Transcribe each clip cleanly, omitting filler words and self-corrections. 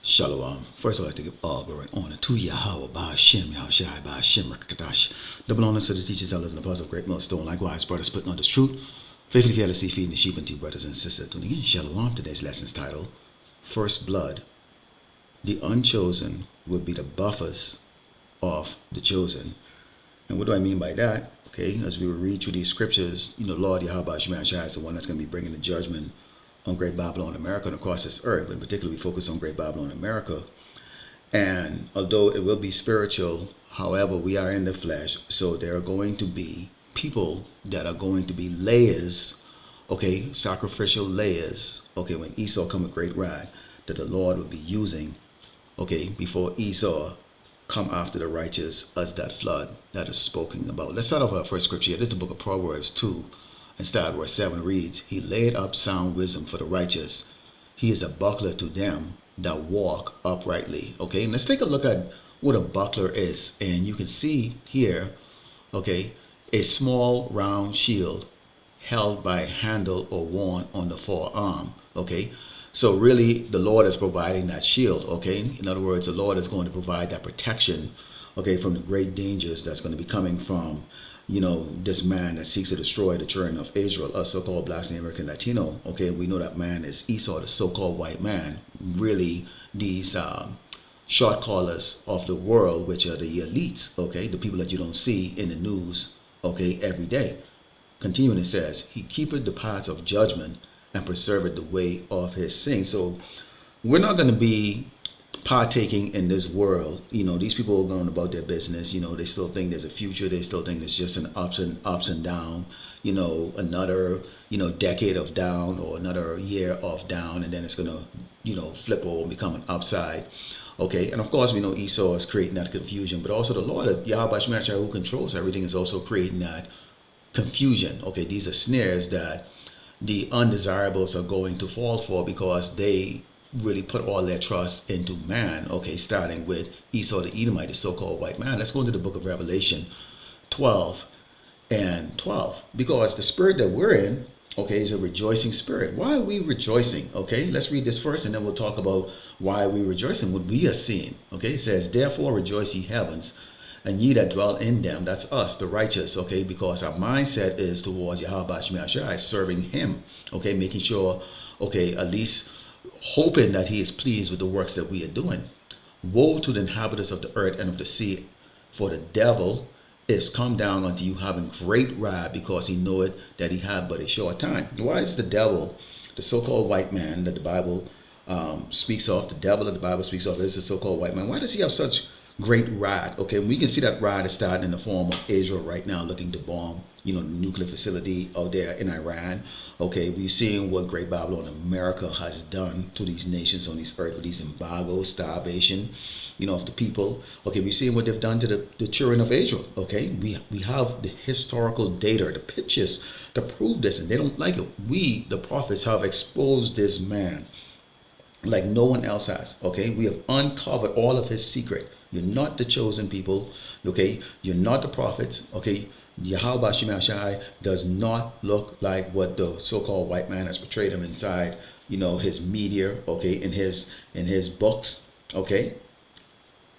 Shalom. First, I'd like to give all glory and honor to Yahweh, Ba'ashem, Yahushai, Ba'ashem, Rakadash. Double honor to the teachers, elders, and apostles of Great Millstone. Likewise, brothers splitting on this truth. Faithfully, fearlessly feeding the sheep unto you, brothers and sisters. Tuning in. Shalom. Today's lesson is titled First Blood. The unchosen will be the buffers of the chosen. And what do I mean by that? Okay, as we will read through these scriptures, Lord Yahweh Shemashai is the one that's going to be bringing the judgment on Great Babylon, America, and across this earth, but in particular we focus on Great Babylon, America. And although it will be spiritual, however, we are in the flesh, so there are going to be people that are going to be layers, okay, sacrificial layers, okay, when Esau come with great wrath, that the Lord will be using, okay, before Esau come after the righteous as that flood that is spoken about. Let's start off with our first scripture here. This is the book of Proverbs 2. And start verse 7 reads, He laid up sound wisdom for the righteous. He is a buckler to them that walk uprightly. Okay, and let's take a look at what a buckler is. And you can see here, okay, a small round shield held by a handle or worn on the forearm. Okay, so really the Lord is providing that shield. Okay, in other words, the Lord is going to provide that protection, okay, from the great dangers that's going to be coming from this man that seeks to destroy the children of Israel, a so-called Black American Latino. Okay, we know that man is Esau, the so-called white man. Really, these short callers of the world, which are the elites, okay, the people that you don't see in the news, okay, every day. Continuing, it says, He keepeth the paths of judgment and preserveth the way of his sin. So we're not going to be partaking in this world. These people are going about their business. They still think there's a future. They still think there's just an ups and down, another decade of down or another year of down, and then it's going to flip over and become an upside. Okay, and of course we know Esau is creating that confusion, but also the Lord Yahweh Shemashai, who controls everything, is also creating that confusion. Okay, these are snares that the undesirables are going to fall for because they really put all their trust into man. Okay, starting with Esau the Edomite, the so-called white man. Let's go into the book of Revelation 12 and 12, because the spirit that we're in, okay, is a rejoicing spirit. Why are we rejoicing? Okay, let's read this first and then we'll talk about why we're rejoicing, what we are seeing. Okay, it says, Therefore rejoice ye heavens, and ye that dwell in them. That's us, the righteous, okay, because our mindset is towards Yahweh Shemashai, serving him, okay, making sure, okay, at least hoping that he is pleased with the works that we are doing. Woe to the inhabitants of the earth and of the sea, for the devil is come down unto you having great wrath, because he knoweth that he had but a short time. Why is the devil, the so-called white man that the Bible speaks of, the devil that the Bible speaks of is the so-called white man, why does he have such great wrath? Okay, we can see that wrath is starting in the form of Israel right now, looking to bomb the nuclear facility out there in Iran. Okay, we're seeing what Great Babylon America has done to these nations on this earth with these embargoes, starvation, of the people. Okay, we're seeing what they've done to the children of Israel. Okay, we have the historical data, the pictures to prove this, and they don't like it. We, the prophets, have exposed this man like no one else has. Okay, we have uncovered all of his secret. You're not the chosen people. Okay, you're not the prophets. Okay, Yahweh Shemashai does not look like what the so-called white man has portrayed him inside, his media, okay, in his books, okay.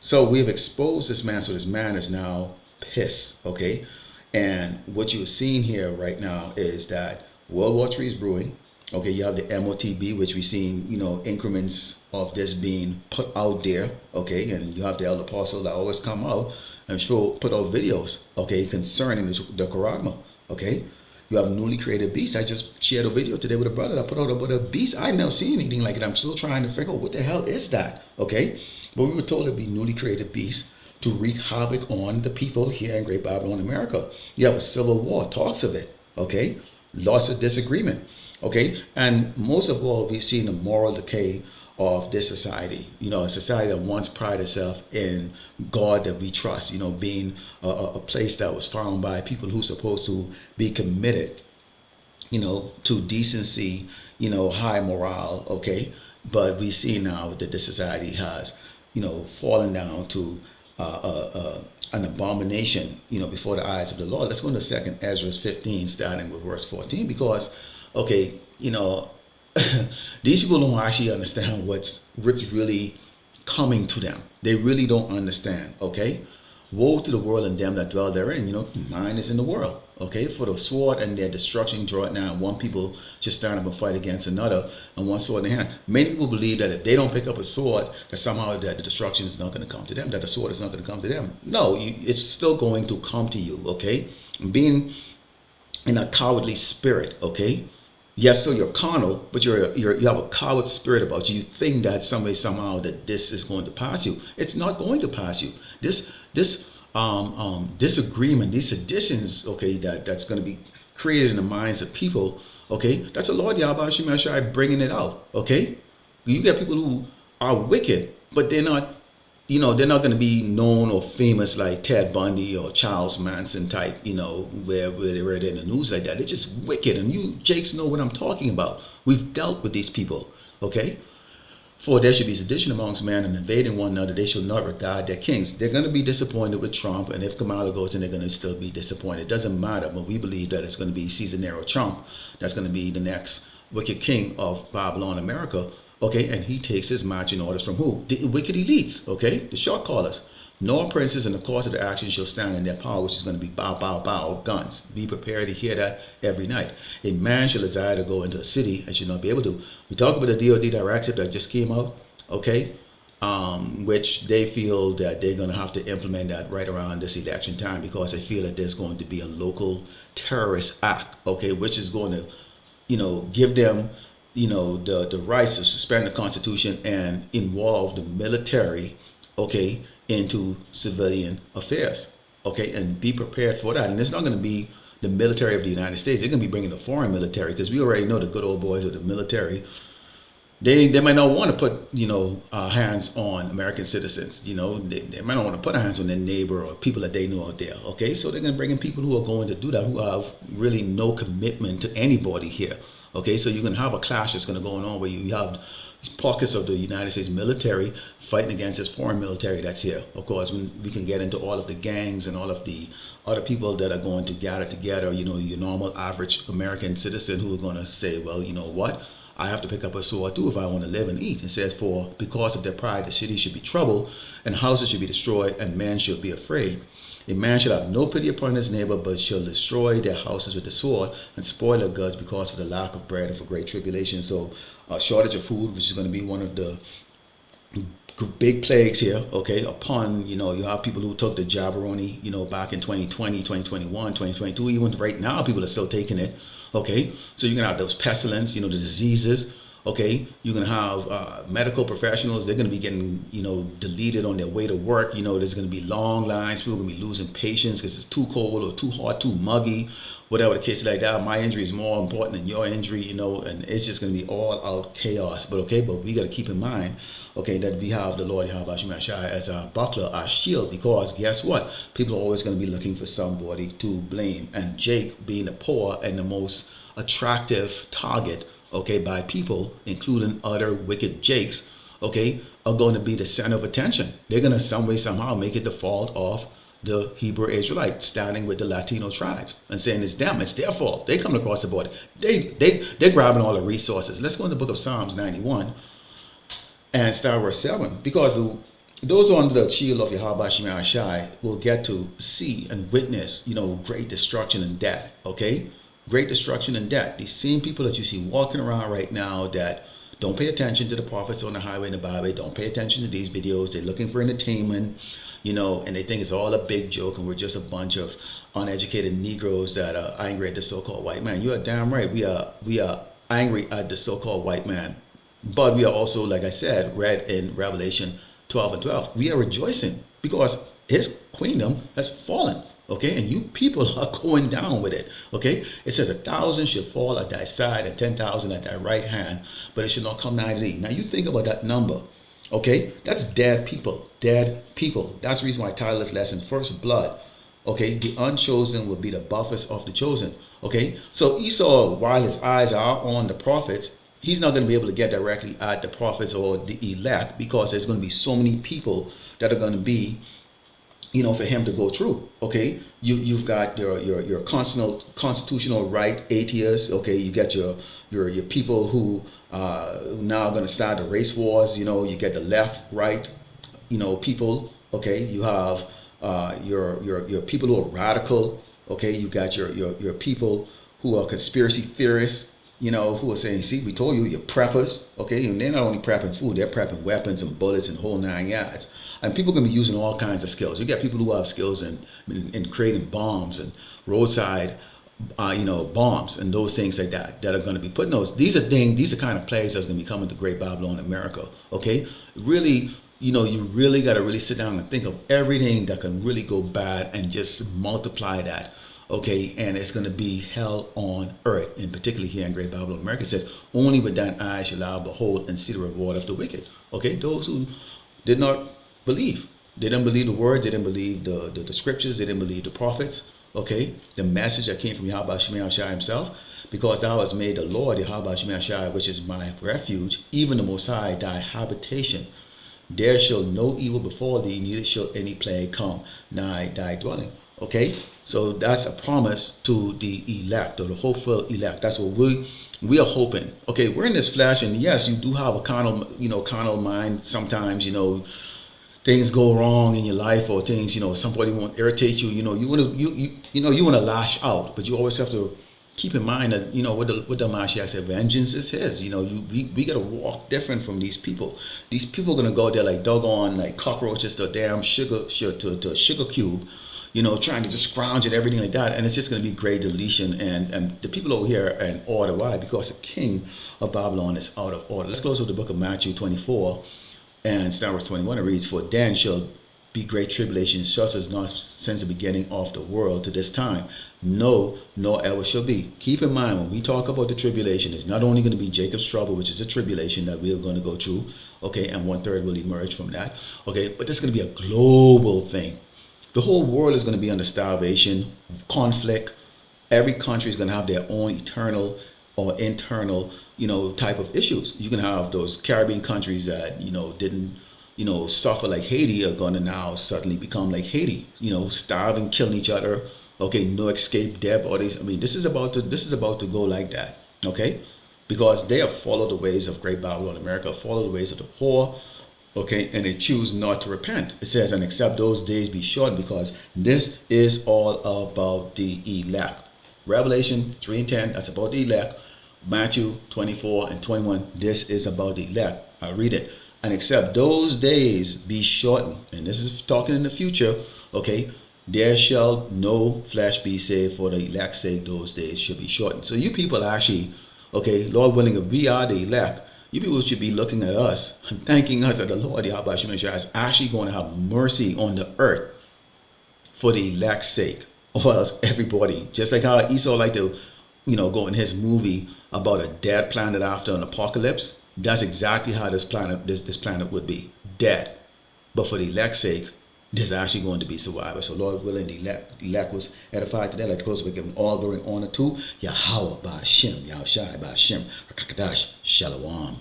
So we've exposed this man, so this man is now pissed, okay. And what you're seeing here right now is that World War III is brewing. Okay, you have the MOTB, which we've seen, increments of this being put out there, okay, and you have the elder apostle that always come out and put out videos, okay, concerning the Quran, okay. You have newly created beasts. I just shared a video today with a brother that put out about a beast. I've never seen anything like it. I'm still trying to figure out what the hell is that, okay. But we were told it'd be newly created beasts to wreak havoc on the people here in Great Babylon, America. You have a civil war, talks of it, okay, lots of disagreement. Okay, and most of all, we've seen the moral decay of this society. A society that once prided itself in God that we trust, being a place that was found by people who are supposed to be committed, to decency, high morale, okay? But we see now that this society has, fallen down to an abomination, before the eyes of the Lord. Let's go into 2 Ezra 15, starting with verse 14, because okay, these people don't actually understand what's really coming to them. They really don't understand, okay? Woe to the world and them that dwell therein. Mine is in the world. Okay, for the sword and their destruction draw it now. One people just stand up and fight against another, and one sword in the hand. Many people believe that if they don't pick up a sword, that somehow that the destruction is not going to come to them, that the sword is not going to come to them. No, it's still going to come to you. Okay, being in a cowardly spirit. Okay, yes, so you're carnal, but you have a coward spirit about you. You think that somehow that this is going to pass you. It's not going to pass you. This disagreement, these seditions, okay, that's going to be created in the minds of people, okay, that's the Lord Yahweh Shai bringing it out, okay. You get people who are wicked, but they're not, they're not going to be known or famous like Ted Bundy or Charles Manson type, where they're in the news like that. They're just wicked, and you Jakes know what I'm talking about. We've dealt with these people, okay. For there should be sedition amongst men and invading one another. They shall not regard their kings. They're going to be disappointed with Trump, and if Kamala goes in, they're going to still be disappointed. It doesn't matter, but we believe that it's going to be Caesar Nero Trump. That's going to be the next wicked king of Babylon, America. Okay, and he takes his marching orders from who? The wicked elites, okay? The short callers. Nor princes in the course of the action shall stand in their power, which is going to be bow, bow, bow, guns. Be prepared to hear that every night. A man shall desire to go into a city and should not be able to. We talk about the DOD directive that just came out, okay, which they feel that they're going to have to implement that right around this election time because they feel that there's going to be a local terrorist act, okay, which is going to, give them, the rights to suspend the Constitution and involve the military, okay, into civilian affairs, okay, and be prepared for that. And it's not going to be the military of the United States. They're going to be bringing the foreign military because we already know the good old boys of the military. They might not want to put hands on American citizens. They might not want to put hands on their neighbor or people that they know out there. Okay, so they're going to bring in people who are going to do that, who have really no commitment to anybody here. Okay, so you're going to have a clash that's going to go on where you have pockets of the United States military fighting against this foreign military that's here. Of course, when we can get into all of the gangs and all of the other people that are going to gather together, your normal average American citizen who are going to say, well, you know what? I have to pick up a sword too if I want to live and eat. It says, for because of their pride, the city should be troubled, and houses should be destroyed, and men should be afraid. A man shall have no pity upon his neighbor, but shall destroy their houses with the sword and spoil their goods because of the lack of bread and for great tribulation. So a shortage of food, which is going to be one of the big plagues here, okay, upon, you have people who took the Jabberoni, back in 2020, 2021, 2022, even right now, people are still taking it, okay, so you're going to have those pestilence, the diseases, okay, you're going to have medical professionals, they're going to be getting, deleted on their way to work, there's going to be long lines, people are going to be losing patience because it's too cold or too hot, too muggy, whatever the case is like that. My injury is more important than your injury, and it's just going to be all out chaos. But we got to keep in mind, okay, that we have the Lord Yahweh Shai as our buckler, our shield, because guess what? People are always going to be looking for somebody to blame. And Jake, being the poor and the most attractive target, okay, by people, including other wicked Jakes, okay, are going to be the center of attention. They're going to some way, somehow make it the fault of the Hebrew Israelites, standing with the Latino tribes and saying it's them, it's their fault. They come across the border. They're grabbing all the resources. Let's go in the book of Psalms 91 and start verse 7. Because those under the shield of Yahweh Shai will get to see and witness, great destruction and death, okay? Great destruction and death. These same people that you see walking around right now that don't pay attention to the prophets on the highway and the byway, don't pay attention to these videos, they're looking for entertainment, and they think it's all a big joke and we're just a bunch of uneducated Negroes that are angry at the so-called white man. You are damn right. We are angry at the so-called white man. But we are also, like I said, read in Revelation 12 and 12, we are rejoicing because his queendom has fallen. Okay, and you people are going down with it. Okay, it says 1,000 should fall at thy side and 10,000 at thy right hand, but it should not come nigh thee. Now you think about that number. Okay, that's dead people. Dead people. That's the reason why I titled this lesson First Blood. Okay, the unchosen will be the buffers of the chosen. Okay, so Esau, while his eyes are on the prophets, he's not going to be able to get directly at the prophets or the elect because there's going to be so many people that are going to be, for him to go through. Okay, you've got your constitutional right atheists. Okay, you got your people who Now going to start the race wars. You get the left, right, people. Okay, you have your people who are radical. Okay, you got your people who are conspiracy theorists. Who are saying, see, we told you, you're preppers. Okay, and they're not only prepping food, they're prepping weapons and bullets and whole 9 yards. And people can be using all kinds of skills. You got people who have skills in creating bombs and roadside bombs and those things like that are going to be putting those. These are kind of plays that's going to be coming to Great Babylon, America. Okay, really, you really got to really sit down and think of everything that can really go bad and just multiply that. Okay, and it's going to be hell on earth, and particularly here in Great Babylon, America. It says, "Only with thine eyes shall thou behold and see the reward of the wicked." Okay, those who did not believe. They didn't believe the words. They didn't believe the scriptures. They didn't believe the prophets. Okay, the message that came from Yahweh Shemel Shai himself, because thou hast made the Lord Yahweh Shemel Shai, which is my refuge, even the Most High, thy habitation. There shall no evil befall thee, neither shall any plague come nigh thy dwelling. Okay, so that's a promise to the elect, or the hopeful elect. That's what we are hoping. Okay, we're in this flesh, and yes, you do have a carnal mind sometimes. Things go wrong in your life, or things, somebody won't irritate you. You want to you want to lash out, but you always have to keep in mind that what the Mashiach said, vengeance is his. We got to walk different from these people. These people are gonna go there like doggone like cockroaches to a damn sugar to a sugar cube, trying to just scrounge at everything like that, and it's just gonna be great deletion. And the people over here are in order. Why? Because the king of Babylon is out of order. Let's close with the book of Matthew 24. And start verse 21, it reads, "For then shall be great tribulation, such as not since the beginning of the world to this time. No, nor ever shall be." Keep in mind, when we talk about the tribulation, it's not only going to be Jacob's trouble, which is a tribulation that we are going to go through, okay, and 1/3 will emerge from that, okay, but this is going to be a global thing. The whole world is going to be under starvation, conflict. Every country is going to have their own eternal or internal, type of issues. You can have those Caribbean countries that, didn't, suffer like Haiti are going to now suddenly become like Haiti, starving, killing each other. Okay, no escape, debt, all these. I mean, this is about to go like that. Okay, because they have followed the ways of Great Babylon, America, follow the ways of the poor. Okay, and they choose not to repent. It says, "And except those days be short," because this is all about the elect. Revelation 3:10, that's about the elect. Matthew 24 and 21, this is about the elect. I read it. "And except those days be shortened," and this is talking in the future, okay, "there shall no flesh be saved, for the elect's sake those days shall be shortened." So you people actually, okay, Lord willing, if we are the elect, you people should be looking at us and thanking us that the Lord Yahweh Shemel Shai is actually going to have mercy on the earth for the elect's sake, or else everybody, just like how Esau liked to, go in his movie about a dead planet after an apocalypse. That's exactly how this planet would be dead, but for the elect's sake, there's actually going to be survivors. So Lord willing, the elect was edified today. Like the close, we give all glory and honor to Yahweh Ba'Shem, Yahushai Ba'Shem, Rakakadash, Shalom.